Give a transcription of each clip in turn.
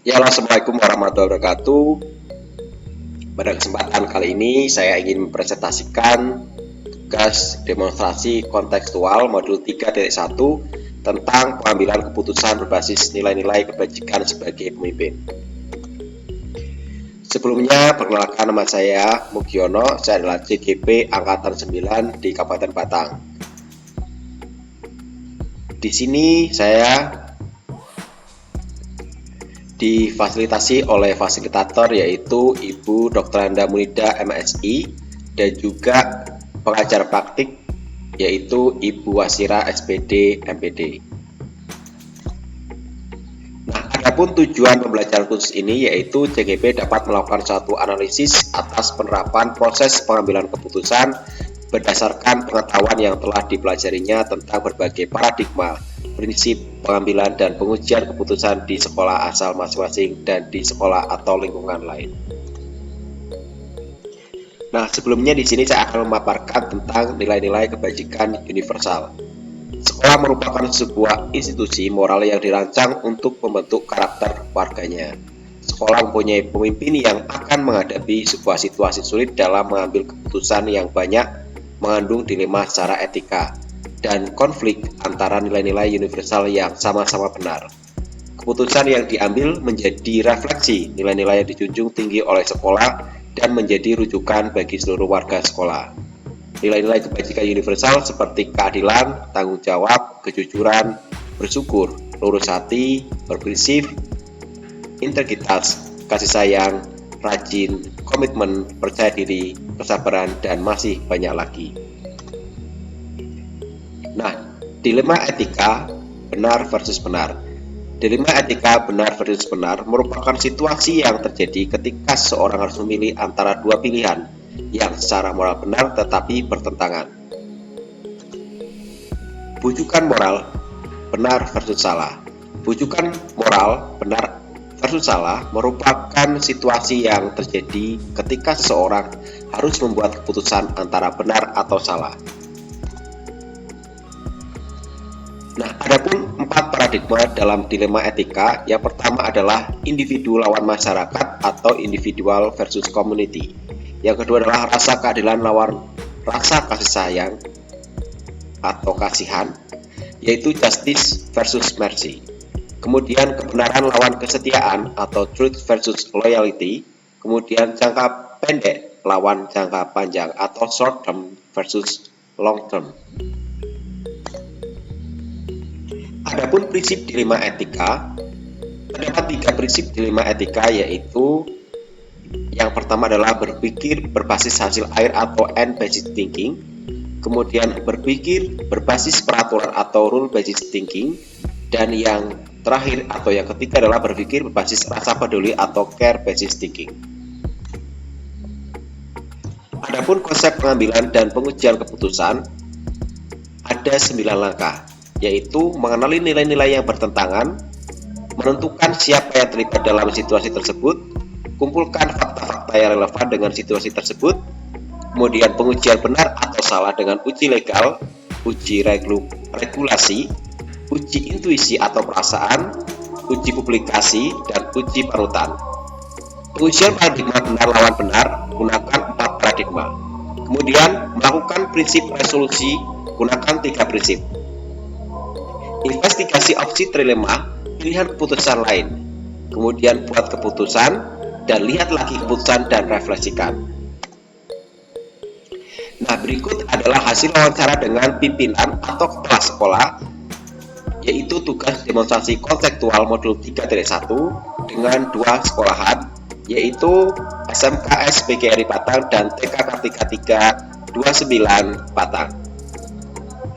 Ya, halo, assalamualaikum warahmatullahi wabarakatuh. Pada kesempatan kali ini saya ingin mempresentasikan tugas demonstrasi kontekstual modul 3.1 tentang pengambilan keputusan berbasis nilai-nilai kebajikan sebagai pemimpin. Sebelumnya, perkenalkan, nama saya Mugiono, saya adalah CGP Angkatan 9 di Kabupaten Batang. Di sini saya difasilitasi oleh fasilitator yaitu Ibu Dr. Anda Munida MSI dan juga pengajar praktik yaitu Ibu Wasira SPD MPD. Nah, adapun tujuan pembelajaran khusus ini yaitu CGP dapat melakukan suatu analisis atas penerapan proses pengambilan keputusan berdasarkan pengetahuan yang telah dipelajarinya tentang berbagai paradigma, prinsip pengambilan dan pengujian keputusan di sekolah asal masing-masing dan di sekolah atau lingkungan lain. Nah, sebelumnya di sini saya akan memaparkan tentang nilai-nilai kebajikan universal. Sekolah merupakan sebuah institusi moral yang dirancang untuk membentuk karakter warganya. Sekolah mempunyai pemimpin yang akan menghadapi sebuah situasi sulit dalam mengambil keputusan yang banyak mengandung dilema secara etika dan konflik antara nilai-nilai universal yang sama-sama benar. Keputusan yang diambil menjadi refleksi nilai-nilai yang dijunjung tinggi oleh sekolah dan menjadi rujukan bagi seluruh warga sekolah. Nilai-nilai kebajikan universal seperti keadilan, tanggung jawab, kejujuran, bersyukur, lurus hati, berprinsip, integritas, kasih sayang, rajin, komitmen, percaya diri, kesabaran, dan masih banyak lagi. Nah, dilema etika benar versus benar. Dilema etika benar versus benar merupakan situasi yang terjadi ketika seorang harus memilih antara dua pilihan yang secara moral benar tetapi bertentangan. Bujukan moral benar versus salah. Bujukan moral benar versus salah merupakan situasi yang terjadi ketika seseorang harus membuat keputusan antara benar atau salah. Nah, adapun 4 paradigma dalam dilema etika. Yang pertama adalah individu lawan masyarakat atau individual versus community. Yang kedua adalah rasa keadilan lawan rasa kasih sayang atau kasihan, yaitu justice versus mercy. Kemudian kebenaran lawan kesetiaan atau truth versus loyalty. Kemudian jangka pendek lawan jangka panjang atau short term versus long term. Adapun prinsip dilema etika, terdapat 3 prinsip dilema etika yaitu yang pertama adalah berpikir berbasis hasil akhir atau end based thinking, kemudian berpikir berbasis peraturan atau rule based thinking, dan yang terakhir atau yang ketiga adalah berpikir berbasis rasa peduli atau care based thinking. Adapun konsep pengambilan dan pengujian keputusan ada 9 langkah, yaitu mengenali nilai-nilai yang bertentangan, menentukan siapa yang terlibat dalam situasi tersebut, kumpulkan fakta-fakta yang relevan dengan situasi tersebut, kemudian pengujian benar atau salah dengan uji legal, uji regulasi, uji intuisi atau perasaan, uji publikasi, dan uji panutan. Pengujian paradigma benar lawan benar, gunakan 4 paradigma. Kemudian melakukan prinsip resolusi, gunakan 3 prinsip. Investigasi opsi trilema, pilihan keputusan lain. Kemudian buat keputusan dan lihat lagi keputusan dan refleksikan. Nah, berikut adalah hasil wawancara dengan pimpinan atau kepala sekolah, yaitu tugas demonstrasi konseptual modul 3.1 dengan 2 sekolahan, yaitu SMKS PGRI Batang dan TK Kartika 3 29 Batang.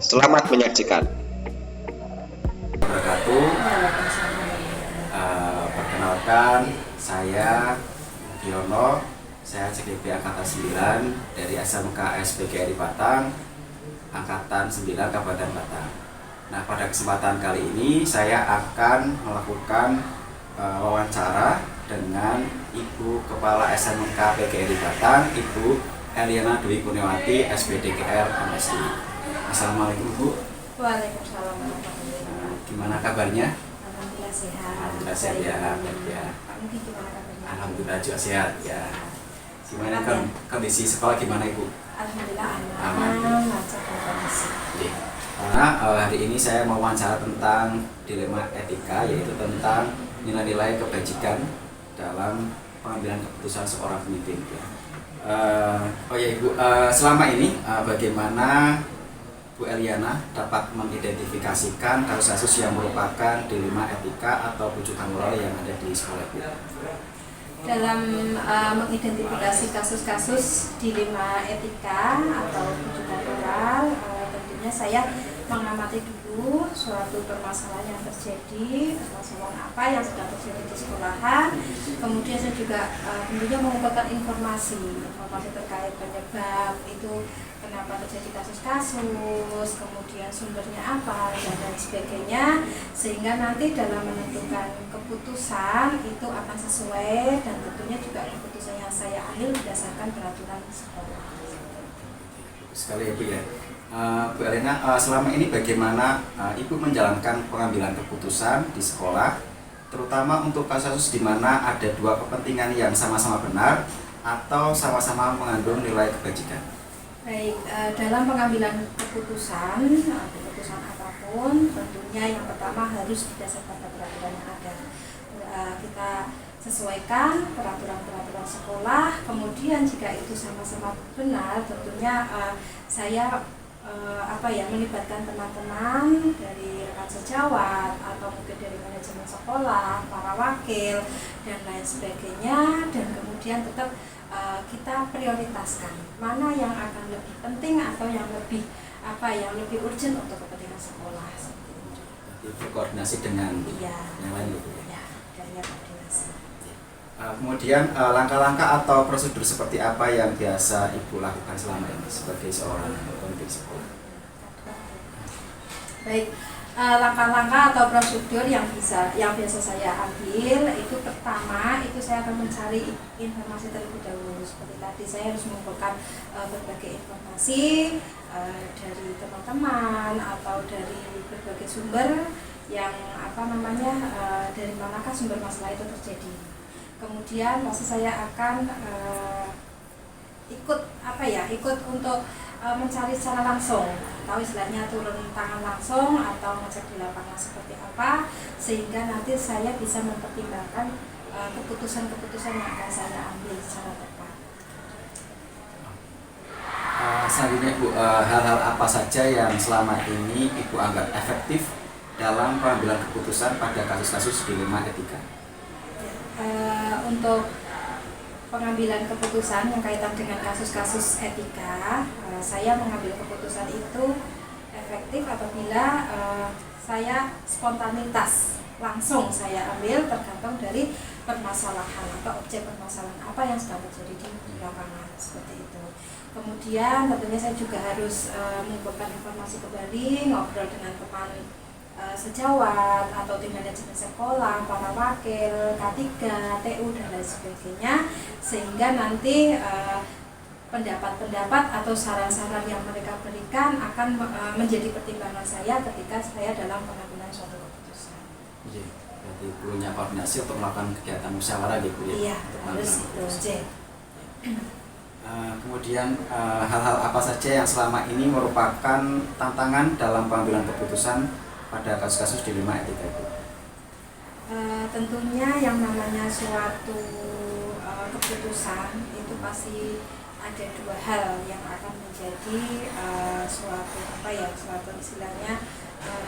Selamat menyaksikan. Perkenalkan, saya Mugiono, saya CGP Angkatan 9 dari SMK SPGRI Batang, Angkatan 9 Kabupaten Batang. Nah, pada kesempatan kali ini saya akan melakukan wawancara dengan Ibu Kepala SMK PGRI Batang, Ibu Eliana Dwi Kurniawati, SPDGR MSI. Assalamualaikum, Bu. Waalaikumsalam. Gimana kabarnya? Alhamdulillah sehat. Alhamdulillah sehat ya, baik ya. Pak Mugi gimana kabarnya? Alhamdulillah juga sehat ya. Gimana Sehat, ya? kondisi sekolah gimana Ibu? Alhamdulillah Aman. aman, lancar dan kondisi. Oke. Karena hari ini saya mau wawancara tentang dilema etika, yaitu tentang nilai-nilai kebajikan dalam pengambilan keputusan seorang pemimpin. Ya. Oh ya Ibu, selama ini bagaimana Bu Eliana dapat mengidentifikasikan kasus-kasus yang merupakan dilema etika atau rujukan moral yang ada di sekolah Bu? Dalam mengidentifikasi kasus-kasus dilema etika atau rujukan moral, tentunya saya mengamati dulu suatu permasalahan yang terjadi, permasalahan apa yang sedang terjadi di sekolahan. Kemudian saya juga tentunya mengumpulkan informasi terkait penyebab itu, kenapa terjadi kasus-kasus, kemudian sumbernya apa, dan lain sebagainya, sehingga nanti dalam menentukan keputusan itu akan sesuai, dan tentunya juga keputusan yang saya ambil berdasarkan peraturan sekolah. Sekali ya Bu ya. Bu Eliana, selama ini bagaimana Ibu menjalankan pengambilan keputusan di sekolah, terutama untuk kasus di mana ada dua kepentingan yang sama-sama benar atau sama-sama mengandung nilai kebajikan? Baik, dalam pengambilan keputusan apapun, tentunya yang pertama harus berdasarkan peraturan yang ada. Kita sesuaikan peraturan-peraturan sekolah, kemudian jika itu sama-sama benar, tentunya saya melibatkan teman-teman dari rekan sejawat atau mungkin dari manajemen sekolah, para wakil dan lain sebagainya, dan kemudian tetap kita prioritaskan mana yang akan lebih penting atau yang lebih urgent untuk kepentingan sekolah. Jadi berkoordinasi dengan yang lain gitu ya. Adanya koordinasi. Kemudian langkah-langkah atau prosedur seperti apa yang biasa Ibu lakukan selama ini sebagai seorang pemimpin sekolah? Baik, langkah-langkah atau prosedur yang biasa saya ambil itu, pertama itu saya akan mencari informasi terlebih dahulu. Seperti tadi saya harus mengumpulkan berbagai informasi dari teman-teman atau dari berbagai sumber yang dari manakah sumber masalah itu terjadi. Kemudian pasti saya akan ikut untuk mencari secara langsung, atau istilahnya turun tangan langsung atau ngecek di lapangan seperti apa, sehingga nanti saya bisa mempertimbangkan keputusan-keputusan yang akan saya ambil secara tepat. Selanjutnya Bu, hal-hal apa saja yang selama ini Ibu anggap efektif dalam pengambilan keputusan pada kasus-kasus dilema etika? Untuk pengambilan keputusan yang kaitan dengan kasus-kasus etika, saya mengambil keputusan itu efektif apabila saya spontanitas langsung saya ambil, tergantung dari permasalahan atau objek permasalahan apa yang sedang terjadi di lapangan, seperti itu. Kemudian tentunya saya juga harus mengumpulkan informasi kembali, ngobrol dengan teman sejawat atau tim manajemen sekolah, para wakil, K3, TU dan lain sebagainya, sehingga nanti pendapat-pendapat atau saran-saran yang mereka berikan akan menjadi pertimbangan saya ketika saya dalam pengambilan suatu keputusan. Jadi punya koordinasi untuk melakukan kegiatan musyawarah gitu ya? Iya, harus itu. Kemudian hal-hal apa saja yang selama ini merupakan tantangan dalam pengambilan keputusan pada kasus-kasus dilema etika itu? Tentunya yang namanya suatu keputusan itu pasti ada dua hal yang akan menjadi suatu istilahnya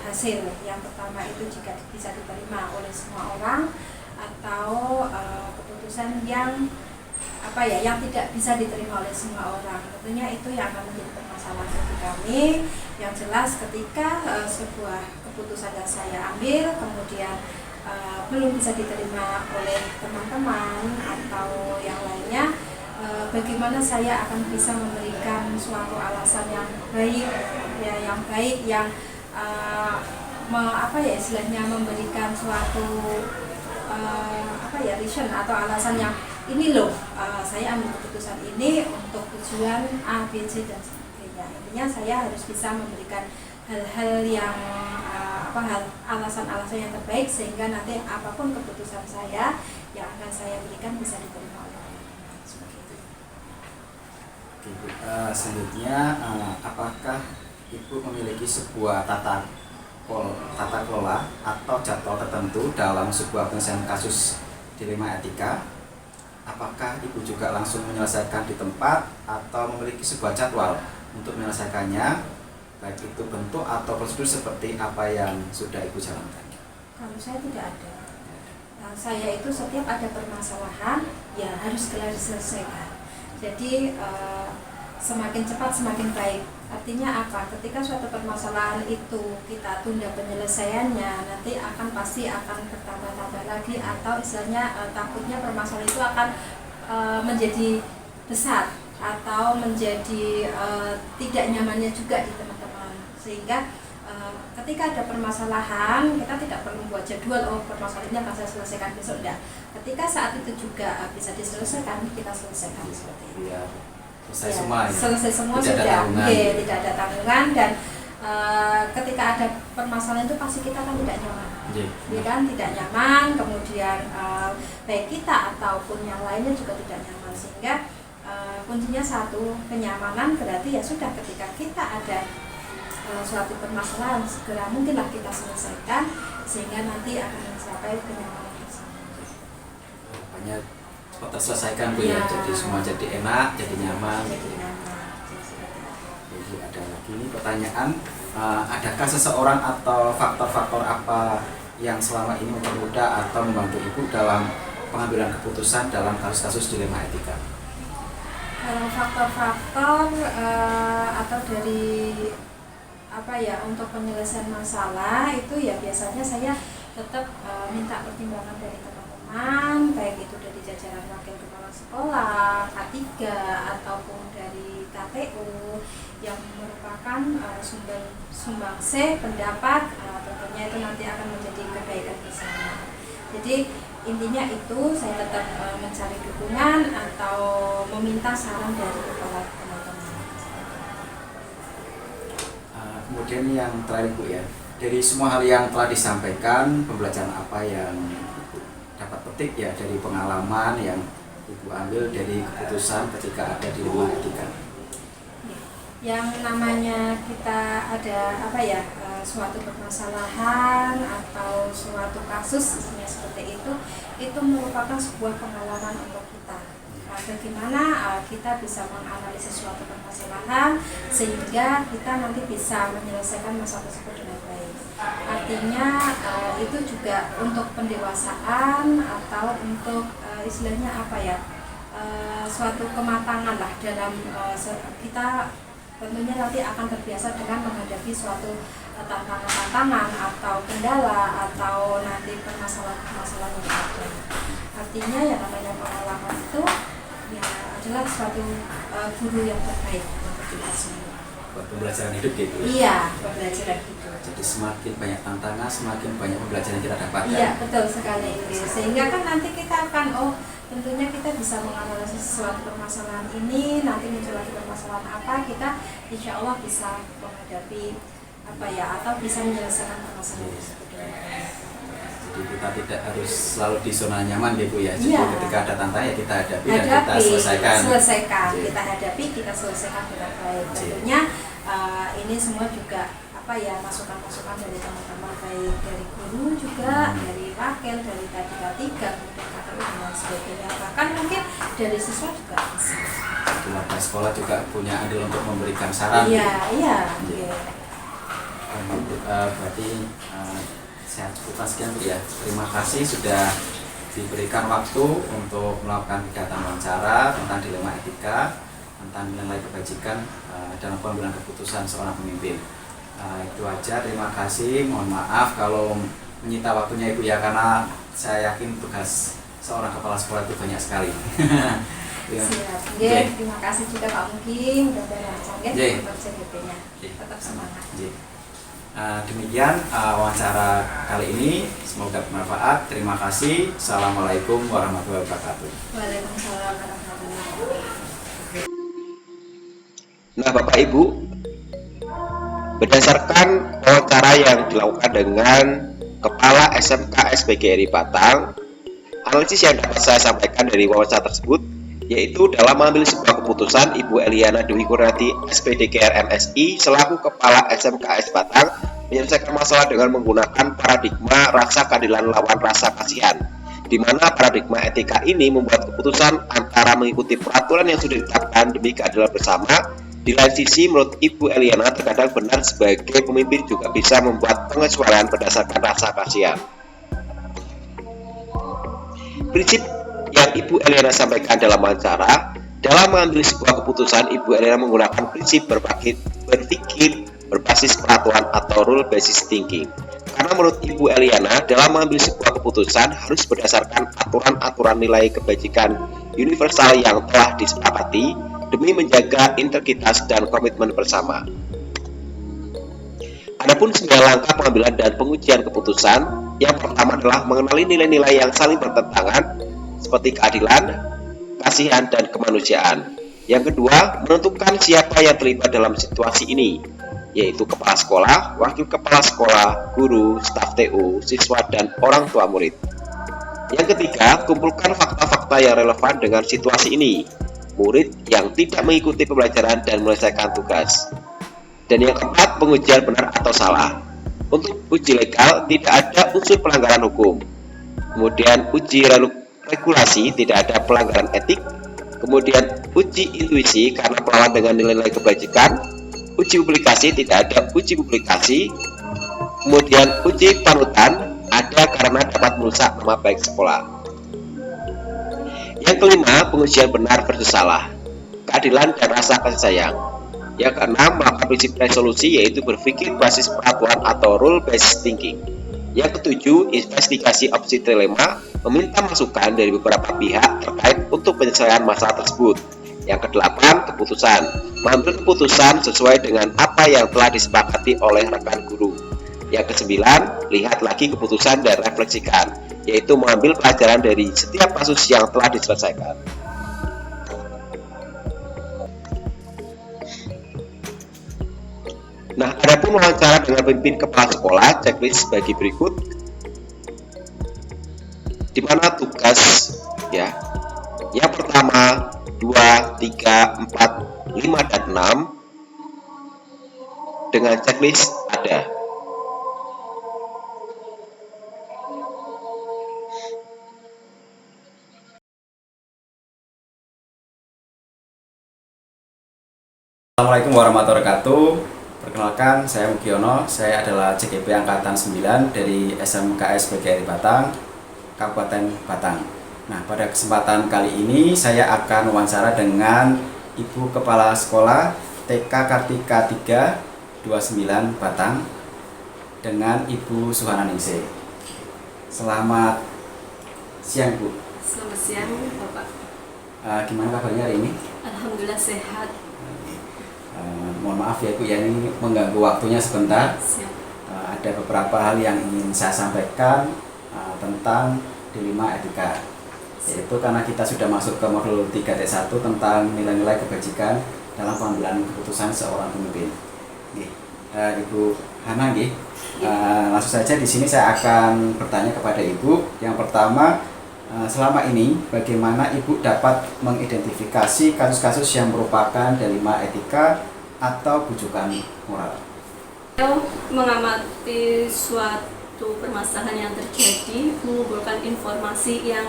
hasil. Yang pertama itu jika bisa diterima oleh semua orang, atau keputusan yang tidak bisa diterima oleh semua orang. Tentunya itu yang akan menjadi permasalahan bagi kami. Yang jelas ketika sebuah keputusan yang saya ambil kemudian belum bisa diterima oleh teman-teman atau yang lainnya, bagaimana saya akan bisa memberikan suatu alasan yang baik, yang istilahnya memberikan suatu reason atau alasan yang ini loh, saya ambil keputusan ini untuk tujuan A, B, C dan sebagainya. Intinya saya harus bisa memberikan hal-hal yang alasan-alasan yang terbaik sehingga nanti apapun keputusan saya yang akan saya berikan bisa diterima oleh teman-teman seperti itu. Oke, Bu. Selanjutnya, apakah Ibu memiliki sebuah tata kelola atau jadwal tertentu dalam sebuah penyelesaian kasus dilema etika? Apakah Ibu juga langsung menyelesaikan di tempat atau memiliki sebuah jadwal untuk menyelesaikannya, baik itu bentuk atau prosedur seperti apa yang sudah Ibu jalankan? Kalau saya tidak ada. Nah, saya itu setiap ada permasalahan ya harus segera diselesaikan. Jadi semakin cepat semakin baik. Artinya apa? Ketika suatu permasalahan itu kita tunda penyelesaiannya, nanti pasti akan bertambah-tambah lagi, atau istilahnya takutnya permasalahan itu akan menjadi besar atau menjadi tidak nyamannya juga di teman-teman. Sehingga ketika ada permasalahan kita tidak perlu membuat jadwal, permasalahannya akan saya selesaikan besok, enggak. Ketika saat itu juga bisa diselesaikan, kita selesaikan seperti itu. Ya, selesai semua ya. Selesai semua tidak sudah. Tidak ada tanggungan, dan ketika ada permasalahan itu pasti kita kan tidak nyaman. Kan tidak nyaman, kemudian baik kita ataupun yang lainnya juga tidak nyaman, sehingga kuncinya satu, kenyamanan. Berarti ya sudah, ketika kita ada suatu permasalahan segera mungkinlah kita selesaikan sehingga nanti akan mencapai kenyamanan bersama. Banyak cepat terselesaikan Bu ya, jadi semua jadi enak, jadi nyaman. Jadi nyaman. Jadi ada lagi ini pertanyaan, adakah seseorang atau faktor-faktor apa yang selama ini mempermudah atau membantu Ibu dalam pengambilan keputusan dalam kasus-kasus dilema etika? Kalau faktor-faktor atau dari untuk penyelesaian masalah itu ya biasanya saya tetap minta pertimbangan dari teman-teman, baik itu dari jajaran wakil kepala sekolah, K3 ataupun dari KTU yang merupakan sumber sumbangsih pendapat, tentunya itu nanti akan menjadi kebaikan bersama. Jadi intinya itu saya tetap mencari dukungan atau meminta saran dari kepala teman-teman. Kemudian yang terakhir Bu ya, dari semua hal yang telah disampaikan, pembelajaran apa yang Ibu dapat petik ya dari pengalaman yang Ibu ambil dari keputusan ketika ada di dilema etika? Yang namanya kita ada suatu permasalahan atau suatu kasus seperti itu merupakan sebuah pengalaman untuk kita. Bagaimana kita bisa menganalisis suatu permasalahan sehingga kita nanti bisa menyelesaikan masalah tersebut dengan baik. Artinya itu juga untuk pendewasaan atau untuk istilahnya suatu kematangan lah dalam kita tentunya nanti akan terbiasa dengan menghadapi suatu tantangan-tantangan atau kendala atau nanti permasalahan-permasalahan yang ada. Artinya yang namanya pengalaman itu ya adalah suatu guru yang terbaik untuk kita semua. Buat pembelajaran hidup gitu. Iya, pembelajaran hidup. Jadi semakin banyak tantangan, semakin banyak pembelajaran yang kita dapatkan. Iya, betul sekali. Sehingga kan nanti kita akan tentunya kita bisa menganalisis suatu permasalahan ini, nanti muncul lagi permasalahan apa, kita insya Allah bisa menghadapi atau bisa menyelesaikan permasalahan tersebut. Jadi kita tidak harus selalu di zona nyaman gitu ya. Jadi ketika ada tantangan ya kita hadapi dan kita selesaikan. Kita hadapi, kita selesaikan dengan baik. Tentunya ini semua juga masukan-masukan dari teman-teman, baik dari guru juga, dari wakil, dari K3, kemudian KTU dan sebagainya. Bahkan mungkin dari siswa juga bisa. Di warga sekolah juga punya andil untuk memberikan saran. Iya. Berarti saya cukupkan sekian Bu ya. Terima kasih sudah diberikan waktu untuk melakukan kegiatan wawancara tentang dilema etika, tentang nilai kebajikan dalam pengambilan keputusan seorang pemimpin. Itu aja, terima kasih. Mohon maaf kalau menyita waktunya Ibu ya, karena saya yakin tugas seorang kepala sekolah itu banyak sekali. Siap. Terima kasih juga Pak Mugi, mudah-mudahan lancar untuk CGP-nya. Tetap semangat. Demikian wawancara kali ini, semoga bermanfaat. Terima kasih. Assalamualaikum warahmatullahi wabarakatuh. Waalaikumsalam warahmatullahi wabarakatuh. Nah Bapak Ibu, Berdasarkan wawancara yang dilakukan dengan Kepala SMK SPGRI Batang, analisis yang dapat saya sampaikan dari wawancara tersebut yaitu dalam mengambil sebuah keputusan, Ibu Eliana Dwi Kurniati SPDKR MSI selaku Kepala SMKS Batang menyelesaikan masalah dengan menggunakan paradigma rasa keadilan lawan rasa kasihan, di mana paradigma etika ini membuat keputusan antara mengikuti peraturan yang sudah ditetapkan demi keadilan bersama. Di lain sisi, menurut Ibu Eliana, terkadang benar sebagai pemimpin juga bisa membuat pengecualian berdasarkan rasa kasihan. Prinsip yang Ibu Eliana sampaikan dalam wawancara, dalam mengambil sebuah keputusan, Ibu Eliana menggunakan prinsip berpikir berbasis peraturan atau rule basis thinking. Karena menurut Ibu Eliana, dalam mengambil sebuah keputusan harus berdasarkan aturan-aturan nilai kebajikan universal yang telah disepakati demi menjaga integritas dan komitmen bersama. Adapun 9 langkah pengambilan dan pengujian keputusan, yang pertama adalah mengenali nilai-nilai yang saling bertentangan seperti keadilan, kasihan, dan kemanusiaan. Yang kedua, menentukan siapa yang terlibat dalam situasi ini, yaitu kepala sekolah, wakil kepala sekolah, guru, staf TU, siswa, dan orang tua murid. Yang ketiga, kumpulkan fakta-fakta yang relevan dengan situasi ini, murid yang tidak mengikuti pembelajaran dan menyelesaikan tugas. Dan yang keempat, pengujian benar atau salah. Untuk uji legal, tidak ada unsur pelanggaran hukum. Kemudian uji regulasi, tidak ada pelanggaran etik. Kemudian uji intuisi karena melawan dengan nilai-nilai kebajikan. Uji publikasi, tidak ada uji publikasi. Kemudian uji panutan ada karena dapat merusak nama baik sekolah. Yang kelima, pengujian benar versus salah, keadilan dan rasa kasih sayang. Yang keenam, melakukan prinsip resolusi, yaitu berpikir basis peraturan atau rule based thinking. Yang ketujuh, investigasi opsi trilema, meminta masukan dari beberapa pihak terkait untuk penyelesaian masalah tersebut. Yang kedelapan, keputusan, mengambil keputusan sesuai dengan apa yang telah disepakati oleh rekan guru. Yang kesembilan, lihat lagi keputusan dan refleksikan, yaitu mengambil pelajaran dari setiap kasus yang telah diselesaikan. Nah, adapun wawancara dengan pemimpin kepala sekolah, checklist sebagai berikut. Di mana tugas ya. Yang pertama, 2, 3, 4, 5 dan 6 dengan checklist ada. Assalamualaikum warahmatullahi wabarakatuh. Perkenalkan, saya Mugiono. Saya adalah CGP Angkatan 9 dari SMKS PGRI Batang, Kabupaten Batang. Nah, pada kesempatan kali ini saya akan wawancara dengan Ibu Kepala Sekolah TK Kartika 3 29 Batang dengan Ibu Suhana Ningsih. Selamat siang, Bu. Selamat siang, Bapak. Gimana kabarnya hari ini? Alhamdulillah sehat. Mohon maaf ya Bu ya, ini mengganggu waktunya sebentar. Siap. Ada beberapa hal yang ingin saya sampaikan tentang dilema etika, yaitu karena kita sudah masuk ke modul 3T1 tentang nilai-nilai kebajikan dalam pengambilan keputusan seorang pemimpin. Ibu Hana, langsung saja di sini saya akan bertanya kepada Ibu. Yang pertama, selama ini bagaimana Ibu dapat mengidentifikasi kasus-kasus yang merupakan dilema etika atau bujukan moral? Saya mengamati suatu permasalahan yang terjadi, mengumpulkan informasi yang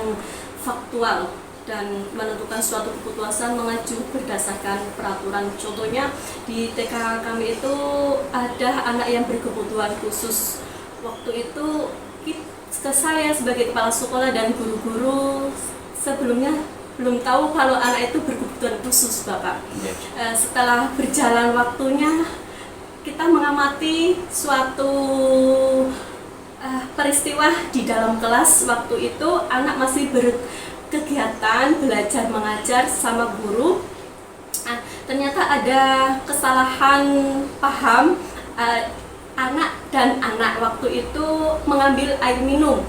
faktual dan menentukan suatu keputusan mengacu berdasarkan peraturan. Contohnya di TK kami itu ada anak yang berkebutuhan khusus. Waktu itu ke saya sebagai kepala sekolah dan guru-guru sebelumnya belum tahu kalau anak itu berkebutuhan khusus, Bapak. Setelah berjalan waktunya, kita mengamati suatu peristiwa di dalam kelas. Waktu itu anak masih berkegiatan belajar mengajar sama guru. Ternyata ada kesalahan paham. Anak dan anak waktu itu mengambil air minum.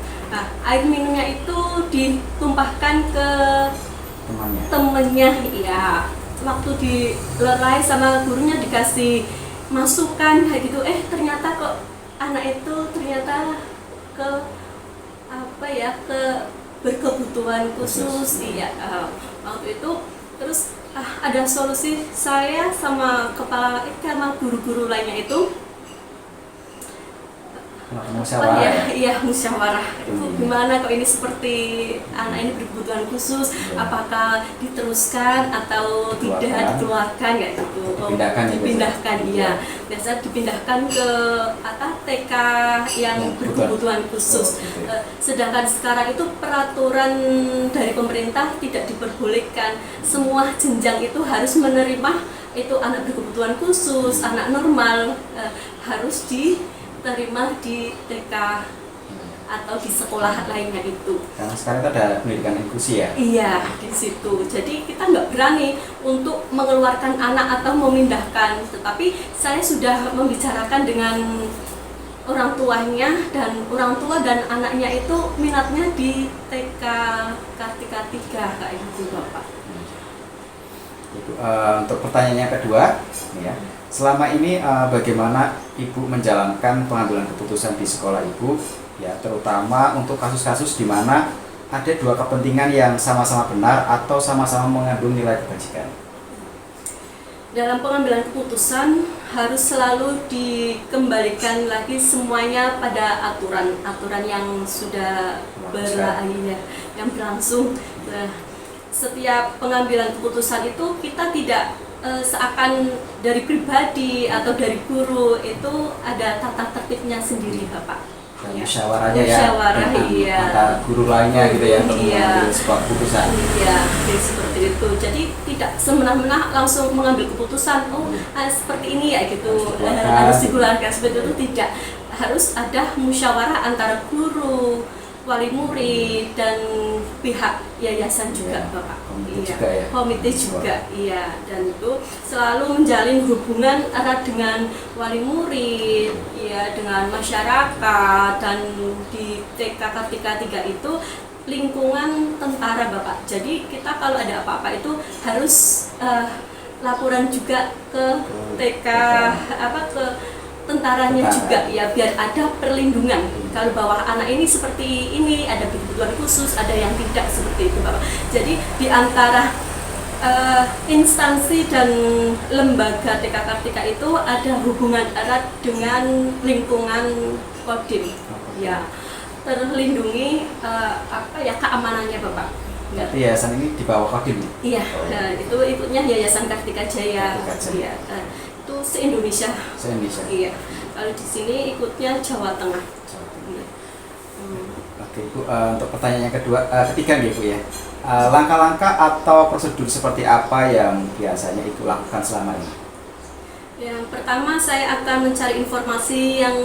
Air minumnya itu ditumpahkan ke temennya. Ya, waktu dilerai sama gurunya dikasih masukan kayak gitu, ternyata kok anak itu ternyata ke apa ya, ke berkebutuhan khusus. Iya, waktu itu terus ada solusi. Saya sama kepala sama guru-guru lainnya itu musyawarah. Iya, musyawarah. Itu gimana kok ini seperti anak ini berkebutuhan khusus, apakah diteruskan atau tidak dikeluarkan kayak gitu. Dipindahkan ya. Biasa dipindahkan ke TK yang berkebutuhan khusus. Sedangkan sekarang itu peraturan dari pemerintah tidak diperbolehkan. Semua jenjang itu harus menerima itu anak berkebutuhan khusus, anak normal harus diterima di TK atau di sekolah lainnya itu. Karena sekarang itu ada pendidikan inklusi ya? Iya, di situ. Jadi kita nggak berani untuk mengeluarkan anak atau memindahkan, tetapi saya sudah membicarakan dengan orang tuanya, dan orang tua dan anaknya itu minatnya di TK Kartika 3 kayak gitu, Bapak. Untuk pertanyaan yang kedua, ya, selama ini bagaimana Ibu menjalankan pengambilan keputusan di sekolah Ibu, ya, terutama untuk kasus-kasus di mana ada dua kepentingan yang sama-sama benar atau sama-sama mengandung nilai kebajikan? Dalam pengambilan keputusan harus selalu dikembalikan lagi semuanya pada aturan yang sudah yang berlangsung. Setiap pengambilan keputusan itu kita tidak seakan dari pribadi atau dari guru, itu ada tata tertibnya sendiri, Bapak. Dan Ya. musyawarahnya Musyawarah, iya. antar guru lainnya gitu ya, untuk Iya. mengambil sebuah keputusan. Iya, jadi seperti itu. Jadi tidak semena-mena langsung mengambil keputusan, seperti ini ya gitu, harus dikeluarkan seperti itu, tidak. Harus ada musyawarah antara guru, wali murid, dan pihak yayasan juga, Ya, Bapak. komite juga ya? Komite juga, iya. Dan itu selalu menjalin hubungan erat dengan wali murid, ya, dengan masyarakat, dan di TK Kartika 3 itu lingkungan tentara, Bapak. Jadi kita kalau ada apa-apa itu harus laporan juga ke TK ke tentaranya juga, ya, biar ada perlindungan. Kalau bahwa anak ini seperti ini, ada kebutuhan khusus, ada yang tidak, seperti itu, Bapak. Jadi di antara instansi dan lembaga TK Kartika itu ada hubungan erat dengan lingkungan Kodim, ya, terlindungi keamanannya, Bapak. Berarti yayasan ini di bawah Kodim? Iya, itu ikutnya Yayasan Kartika Jaya. Iya, itu se-Indonesia. Iya. Kalau di sini ikutnya Jawa Tengah. Iya. Oke, Bu, untuk pertanyaan yang ketiga nih, Bu, ya. Langkah-langkah atau prosedur seperti apa yang biasanya Ibu lakukan selama ini? Yang pertama, saya akan mencari informasi yang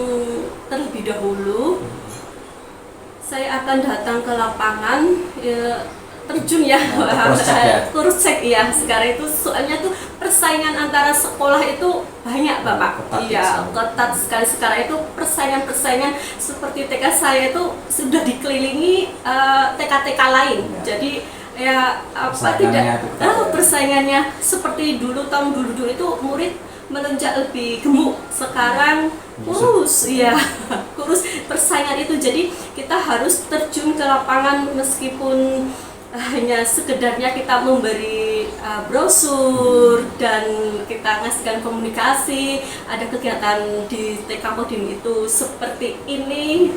terlebih dahulu. Saya akan datang ke lapangan, terjun ya, cross check ya. Sekarang itu soalnya tuh persaingan antara sekolah itu banyak, Bapak. Iya, ketat sekali sekarang itu persaingan seperti TK saya itu sudah dikelilingi TK-TK lain. Jadi ya persaingannya seperti dulu, tahun dulu itu murid melonjak lebih gemuk, sekarang kurus, iya, kurus. Persaingan itu, jadi kita harus terjun ke lapangan meskipun hanya sekedarnya kita memberi brosur dan kita ngasihkan komunikasi, ada kegiatan di TK Kodim itu seperti ini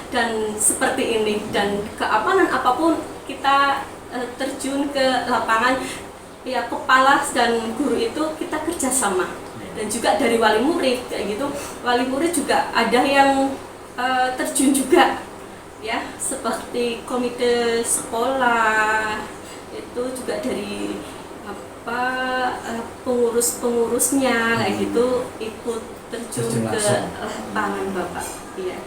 dan seperti ini, dan keamanan apapun kita terjun ke lapangan, ya, kepala dan guru itu kita kerjasama, dan juga dari wali murid kayak gitu. Wali murid juga ada yang terjun juga, ya, seperti komite sekolah itu juga dari pengurus-pengurusnya kayak gitu ikut terjun ke lapangan, Bapak. Iya.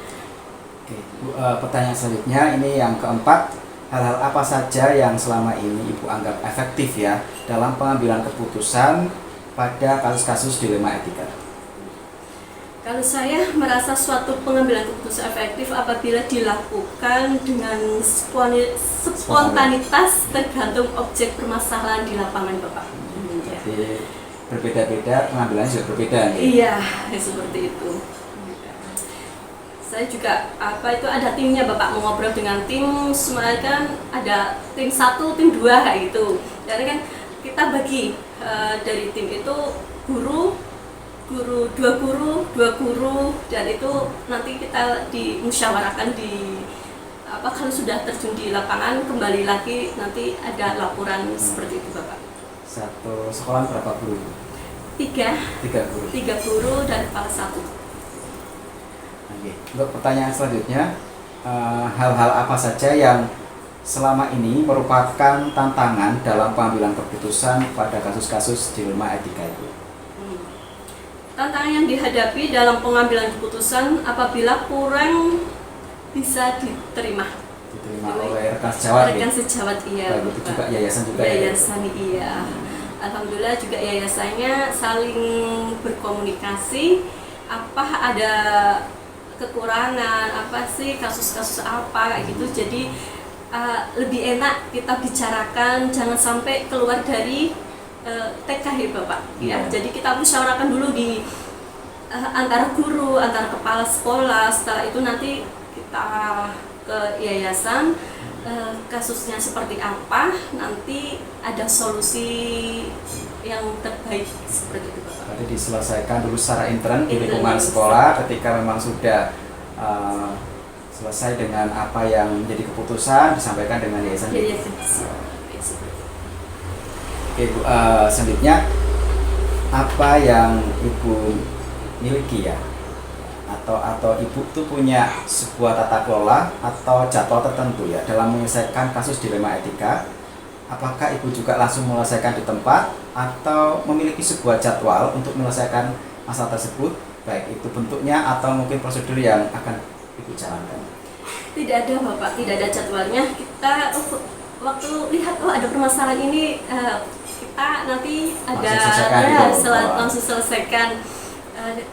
Oke, Bu, pertanyaan selanjutnya ini yang keempat, hal-hal apa saja yang selama ini Ibu anggap efektif ya dalam pengambilan keputusan pada kasus-kasus dilema etika? Kalau saya merasa suatu pengambilan keputusan efektif apabila dilakukan dengan spontanitas tergantung objek permasalahan di lapangan, Bapak. Jadi berbeda-beda, pengambilannya juga berbeda. Iya, seperti itu. Saya juga ada timnya Bapak, mau ngobrol dengan tim, semuanya kan ada tim 1, tim 2 kayak gitu. Jadi kan kita bagi dari tim itu dua guru, dan itu nanti kita dimusyawarahkan kalau sudah terjun di lapangan, kembali lagi nanti ada laporan seperti itu Bapak. Satu sekolah berapa guru? 3 guru. 3 guru dan kepala 1. Oke. Untuk pertanyaan selanjutnya, hal-hal apa saja yang selama ini merupakan tantangan dalam pengambilan keputusan pada kasus-kasus dilema etika itu? Tantangan yang dihadapi dalam pengambilan keputusan apabila kurang bisa diterima oleh rekan sejawat. Iya. Begitu juga yayasan juga. Yayasan iya. Alhamdulillah juga yayasannya saling berkomunikasi. Apa ada kekurangan, apa sih kasus-kasus apa kayak gitu. Jadi lebih enak kita bicarakan, jangan sampai keluar dari TK ya Bapak. Ya, jadi kita musyawarahkan dulu di antara guru, antara kepala sekolah. Setelah itu nanti kita ke yayasan, kasusnya seperti apa, nanti ada solusi yang terbaik seperti itu Bapak. Berarti diselesaikan dulu secara intern di lingkungan sekolah. Ketika memang sudah selesai dengan apa yang menjadi keputusan, disampaikan dengan yayasan. Oke Bu, selanjutnya apa yang Ibu miliki ya? Atau Ibu tuh punya sebuah tata kelola atau jadwal tertentu ya dalam menyelesaikan kasus dilema etika? Apakah Ibu juga langsung menyelesaikan di tempat atau memiliki sebuah jadwal untuk menyelesaikan masalah tersebut, baik itu bentuknya atau mungkin prosedur yang akan Ibu jalankan? Tidak ada Bapak, tidak ada jadwalnya. Kita waktu lihat ada permasalahan ini, kita nanti ada langsung selesaikan.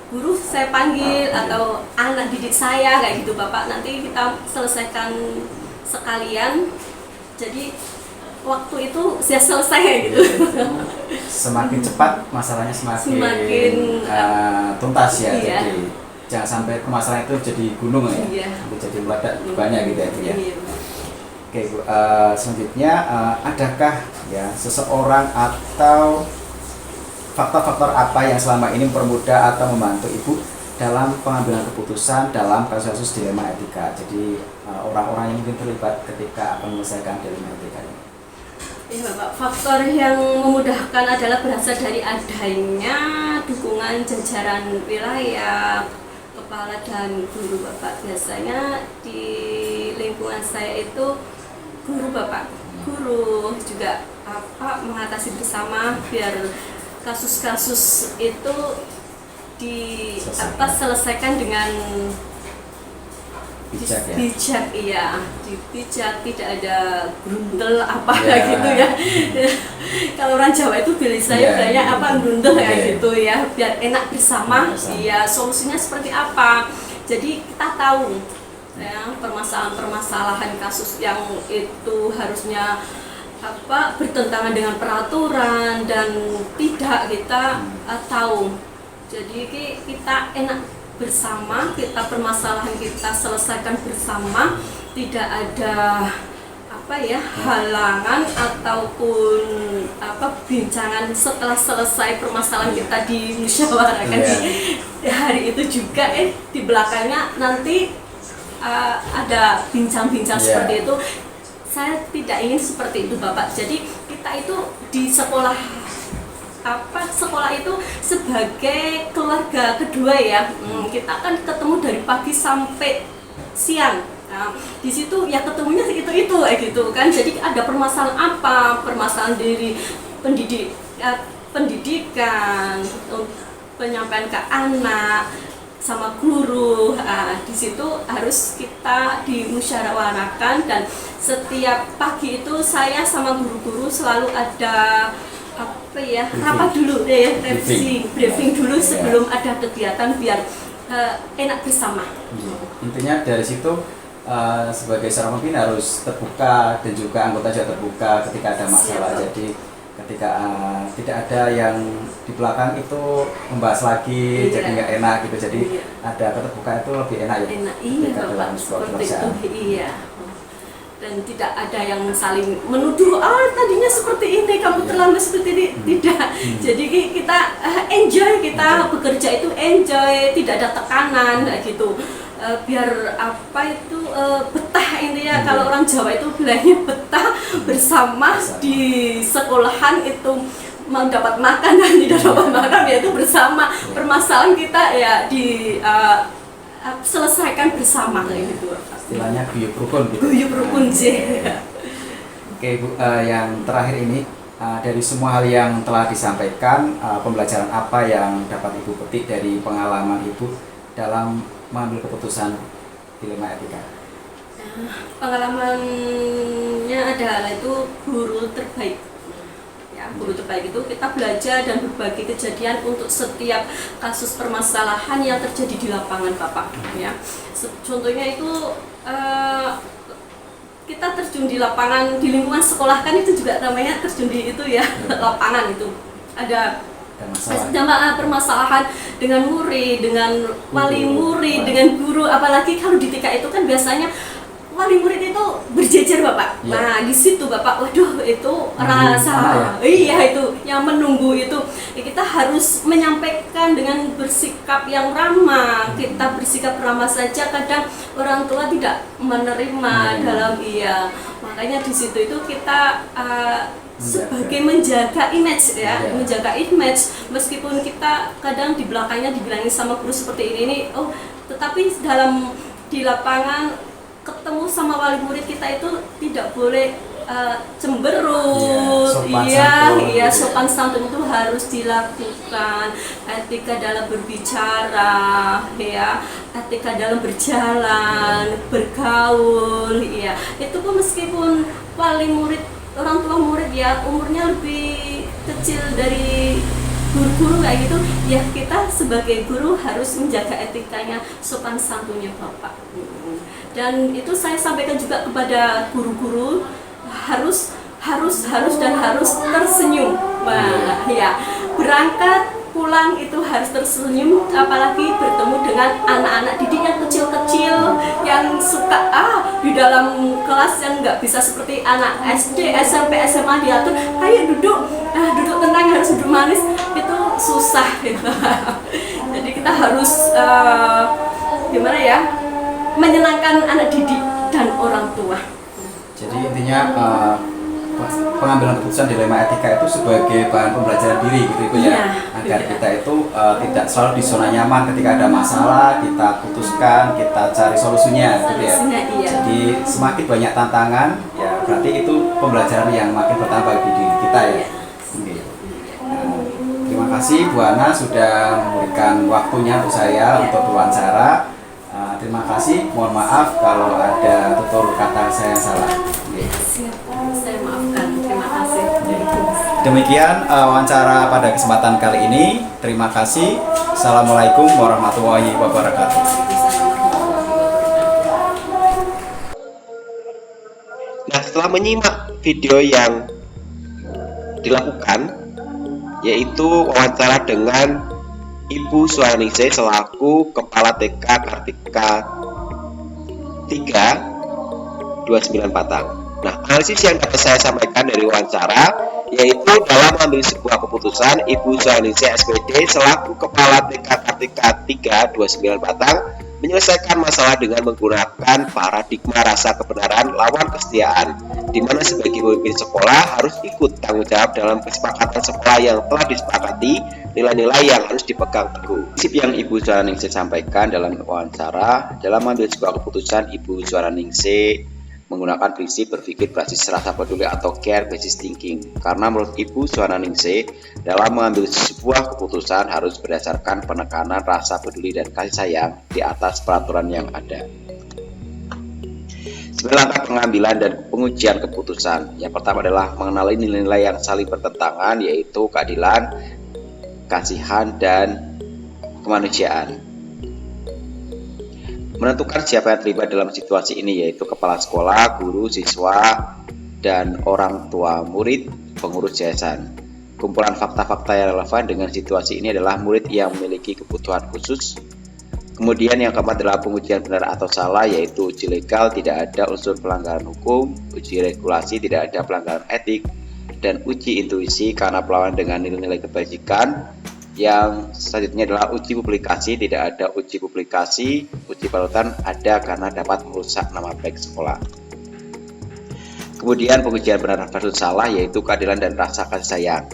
Guru saya panggil atau anak didik saya kayak gitu Bapak, nanti kita selesaikan sekalian. Jadi waktu itu sudah selesai gitu. Semakin cepat masalahnya semakin tuntas ya. Iya. Jadi jangan sampai permasalahan itu jadi gunung ya. Iya. Jadi meledak banyak gitu ya Bu ya. Iya. Oke Bu, selanjutnya adakah ya seseorang atau faktor-faktor apa yang selama ini mempermudah atau membantu Ibu dalam pengambilan keputusan dalam kasus-kasus dilema etika? Jadi orang-orang yang mungkin terlibat ketika akan menyelesaikan dilema etika ini. Ya Bapak, faktor yang memudahkan adalah berasal dari adanya dukungan jajaran wilayah, kepala dan guru Bapak. Biasanya di lingkungan saya itu guru Bapak, guru juga mengatasi bersama biar kasus-kasus itu selesaikan dengan bijak, tidak ada grundel gitu ya. Kalau orang Jawa itu bilangnya grundel gitu ya, biar enak bersama. Iya, solusinya seperti apa? Jadi kita tahu ya permasalahan kasus yang itu harusnya bertentangan dengan peraturan dan tidak kita tahu. Jadi kita enak bersama, kita permasalahan kita selesaikan bersama, tidak ada halangan ataupun bincangan setelah selesai permasalahan kita dimusyawarahkan di hari itu juga di belakangnya nanti ada bincang-bincang seperti itu. Saya tidak ingin seperti itu Bapak. Jadi kita itu di sekolah itu sebagai keluarga kedua ya. Kita kan ketemu dari pagi sampai siang. Nah, di situ ya ketemunya itu gitu kan. Jadi ada permasalahan permasalahan dari pendidikan, penyampaian ke anak sama guru. Di situ harus kita dimusyawarahkan, dan setiap pagi itu saya sama guru-guru selalu ada rapat dulu briefing dulu sebelum ada kegiatan biar enak bersama. Intinya dari situ sebagai seorang pemimpin harus terbuka dan juga anggota juga terbuka ketika ada masalah. Jadi ketika tidak ada yang di belakang itu membahas lagi, jadi nggak enak gitu. Jadi ada keterbukaan itu lebih enak ya. Enak, iya Bapak, seperti itu, iya. Dan tidak ada yang saling menuduh, tadinya seperti ini, kamu terlambat seperti ini, tidak. Jadi kita enjoy, kita bekerja itu enjoy, tidak ada tekanan kayak gitu. Biar apa itu betah intinya. Kalau orang Jawa itu bilangnya betah bersama di sekolahan itu. Mau dapat makan dan tidak dapat makan ya itu bersama. Permasalahan kita ya selesaikan bersama kayak gitu. Istilahnya guyub rukun gitu. Guyub rukun sih. Oke Bu, yang terakhir ini dari semua hal yang telah disampaikan, pembelajaran apa yang dapat Ibu petik dari pengalaman Ibu dalam mengambil keputusan dilema etika? Pengalamannya adalah itu guru terbaik. Ya, guru terbaik itu kita belajar dan berbagi kejadian untuk setiap kasus permasalahan yang terjadi di lapangan Bapak. Ya, contohnya itu kita terjun di lapangan di lingkungan sekolah kan itu juga namanya terjun di itu ya lapangan itu ada permasalahan dengan murid, dengan wali murid, dengan guru, apalagi kalau di TK itu kan biasanya wali murid itu berjejer Bapak. Ya. Nah di situ Bapak, waduh itu rasa, iya itu yang menunggu itu. Ya, kita harus menyampaikan dengan bersikap yang ramah. Kita bersikap ramah saja, kadang orang tua tidak menerima dalam makanya di situ itu kita sebagai menjaga image ya, menjaga image meskipun kita kadang di belakangnya dibilangin sama guru seperti ini tetapi di lapangan ketemu sama wali murid kita itu tidak boleh cemberut, sopan santun itu harus dilakukan, etika dalam berbicara, ya, etika dalam berjalan, bergaul, ya, itu pun meskipun wali murid, orang tua murid ya umurnya lebih kecil dari guru-guru kayak gitu, ya kita sebagai guru harus menjaga etikanya, sopan santunnya Bapak. Dan itu saya sampaikan juga kepada guru-guru harus tersenyum. Nah, ya, berangkat pulang itu harus tersenyum, apalagi bertemu dengan anak-anak didik yang kecil-kecil yang suka di dalam kelas yang nggak bisa seperti anak SD, SMP, SMA diatur, ayo duduk tenang, harus duduk manis, itu susah gitu. Jadi kita harus gimana ya, menyenangkan anak didik dan orang tua. Jadi intinya pengambilan keputusan dilema etika itu sebagai bahan pembelajaran diri gitu Ibu ya, agar kita itu tidak selalu di zona nyaman. Ketika ada masalah kita putuskan, kita cari solusinya gitu ya. Jadi semakin banyak tantangan ya berarti itu pembelajaran yang makin bertambah di diri kita ya. Terima kasih Bu Ana sudah memberikan waktunya untuk saya untuk diwawancara. Terima kasih, mohon maaf kalau ada tutur kata saya yang salah. Saya maafkan, terima kasih. Demikian wawancara pada kesempatan kali ini. Terima kasih. Assalamualaikum warahmatullahi wabarakatuh. Nah, setelah menyimak video yang dilakukan, yaitu wawancara dengan Ibu Suwaningsih selaku Kepala TK Kartika 3 29 Patang. Nah, analisis yang dapat saya sampaikan dari wawancara yaitu dalam mengambil sebuah keputusan, Ibu Suwaningsih SPD selaku Kepala TK Kartika 3 29 Patang menyelesaikan masalah dengan menggunakan paradigma rasa kebenaran lawan kesetiaan, di mana sebagai pemimpin sekolah harus ikut tanggung jawab dalam kesepakatan sekolah yang telah disepakati, nilai-nilai yang harus dipegang teguh. Prinsip yang Ibu Suwaningsih sampaikan dalam wawancara, dalam mengambil sebuah keputusan, Ibu Suwaningsih menggunakan prinsip berpikir berbasis rasa peduli atau care basis thinking, karena menurut Ibu Suwaningsih dalam mengambil sebuah keputusan harus berdasarkan penekanan rasa peduli dan kasih sayang di atas peraturan yang ada. 9 langkah pengambilan dan pengujian keputusan. Yang pertama adalah mengenali nilai-nilai yang saling bertentangan, yaitu keadilan, kasihan, dan kemanusiaan. Menentukan siapa yang terlibat dalam situasi ini, yaitu kepala sekolah, guru, siswa, dan orang tua murid. pengurus yayasan. Kumpulan fakta-fakta yang relevan dengan situasi ini adalah murid yang memiliki kebutuhan khusus. Kemudian yang keempat adalah pengujian benar atau salah, yaitu uji legal, tidak ada unsur pelanggaran hukum, uji regulasi, tidak ada pelanggaran etik, dan uji intuisi karena perlawanan dengan nilai-nilai kebajikan. Yang selanjutnya adalah uji publikasi, tidak ada uji publikasi, uji panutan ada karena dapat merusak nama baik sekolah. Kemudian pengujian benar versus salah, yaitu keadilan dan rasa kasih sayang.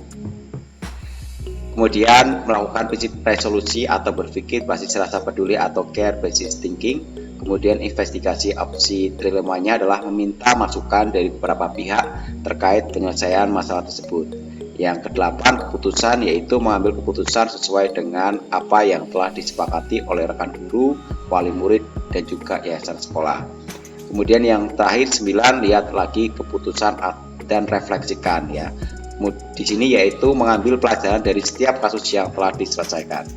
Kemudian melakukan prinsip resolusi atau berpikir basis rasa peduli atau care basis thinking. Kemudian investigasi opsi trilemanya adalah meminta masukan dari beberapa pihak terkait penyelesaian masalah tersebut. Yang kedelapan, keputusan, yaitu mengambil keputusan sesuai dengan apa yang telah disepakati oleh rekan guru, wali murid, dan juga yayasan sekolah. Kemudian yang terakhir 9, lihat lagi keputusan dan refleksikan ya. Di sini yaitu mengambil pelajaran dari setiap kasus yang telah diselesaikan.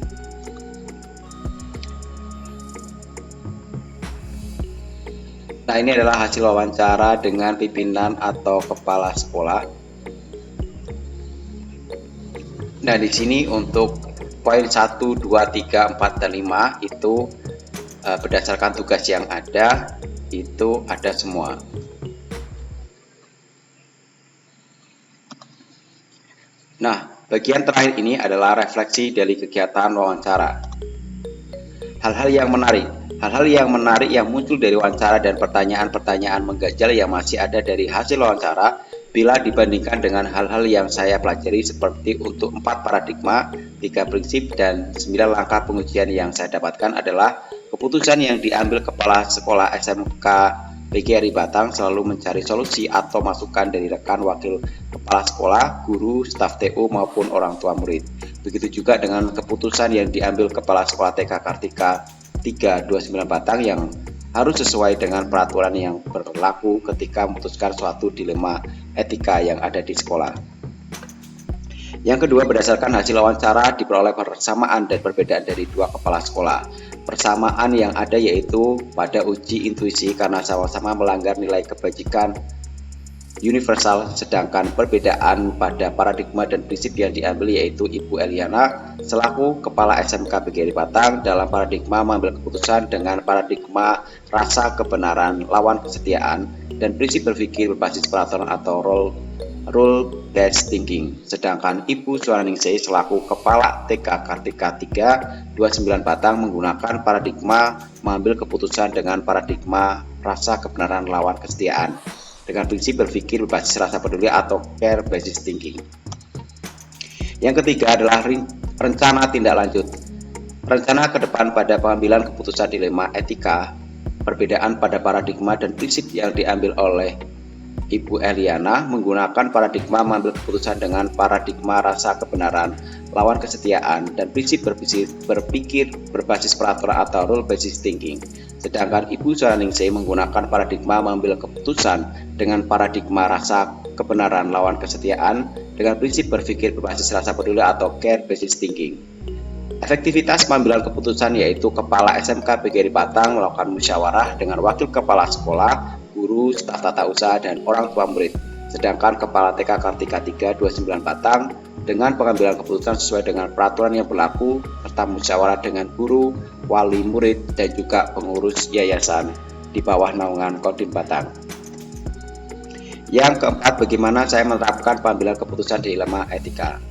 Nah, ini adalah hasil wawancara dengan pimpinan atau kepala sekolah. Nah, di sini untuk poin 1, 2, 3, 4, dan 5 itu berdasarkan tugas yang ada, itu ada semua. Nah, bagian terakhir ini adalah refleksi dari kegiatan wawancara. Hal-hal yang menarik yang muncul dari wawancara dan pertanyaan-pertanyaan mengganjal yang masih ada dari hasil wawancara bila dibandingkan dengan hal-hal yang saya pelajari seperti untuk 4 paradigma, 3 prinsip, dan 9 langkah pengujian yang saya dapatkan adalah keputusan yang diambil kepala sekolah SMK PGRI Batang selalu mencari solusi atau masukan dari rekan wakil kepala sekolah, guru, staf TU maupun orang tua murid. Begitu juga dengan keputusan yang diambil kepala sekolah TK Kartika 329 Batang yang harus sesuai dengan peraturan yang berlaku ketika memutuskan suatu dilema etika yang ada di sekolah. Yang kedua, berdasarkan hasil wawancara diperoleh persamaan dan perbedaan dari 2 kepala sekolah. Persamaan yang ada yaitu pada uji intuisi karena sama-sama melanggar nilai kebajikan universal, sedangkan perbedaan pada paradigma dan prinsip yang diambil yaitu Ibu Eliana selaku Kepala SMK PGRI Batang dalam paradigma mengambil keputusan dengan paradigma rasa kebenaran lawan kesetiaan dan prinsip berpikir berbasis peraturan atau rule based thinking, sedangkan Ibu Suwaningsih selaku Kepala TK Kartika 329 Batang menggunakan paradigma mengambil keputusan dengan paradigma rasa kebenaran lawan kesetiaan dengan prinsip berpikir berbasis rasa peduli atau care basis thinking. Yang ketiga adalah rencana tindak lanjut. Rencana ke depan pada pengambilan keputusan dilema etika, perbedaan pada paradigma dan prinsip yang diambil oleh Ibu Eliana menggunakan paradigma mengambil keputusan dengan paradigma rasa kebenaran lawan kesetiaan dan prinsip berpikir berbasis peraturan atau rule based thinking. Sedangkan Ibu Suwaningsih menggunakan paradigma mengambil keputusan dengan paradigma rasa kebenaran lawan kesetiaan dengan prinsip berpikir berbasis rasa peduli atau care based thinking. Efektivitas pengambilan keputusan yaitu Kepala SMK PGRI Batang melakukan musyawarah dengan wakil kepala sekolah, guru, staf tata usaha, dan orang tua murid. Sedangkan Kepala TK Kartika 329 Batang dengan pengambilan keputusan sesuai dengan peraturan yang berlaku serta musyawarah dengan guru, wali murid, dan juga pengurus yayasan di bawah naungan Kodim Batang. Yang keempat, bagaimana saya menerapkan pengambilan keputusan dilema etika.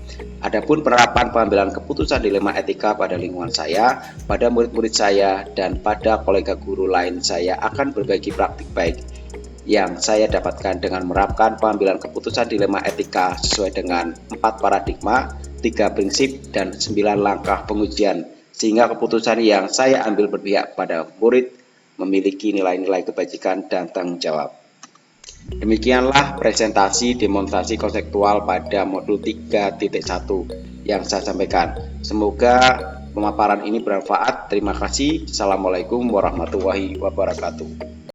Adapun penerapan pengambilan keputusan dilema etika pada lingkungan saya, pada murid-murid saya, dan pada kolega guru lain saya akan berbagi praktik baik yang saya dapatkan dengan menerapkan pengambilan keputusan dilema etika sesuai dengan 4 paradigma, 3 prinsip, dan 9 langkah pengujian, sehingga keputusan yang saya ambil berpihak pada murid memiliki nilai-nilai kebajikan dan tanggung jawab. Demikianlah presentasi demonstrasi konseptual pada modul 3.1 yang saya sampaikan. Semoga pemaparan ini bermanfaat. Terima kasih. Assalamualaikum warahmatullahi wabarakatuh.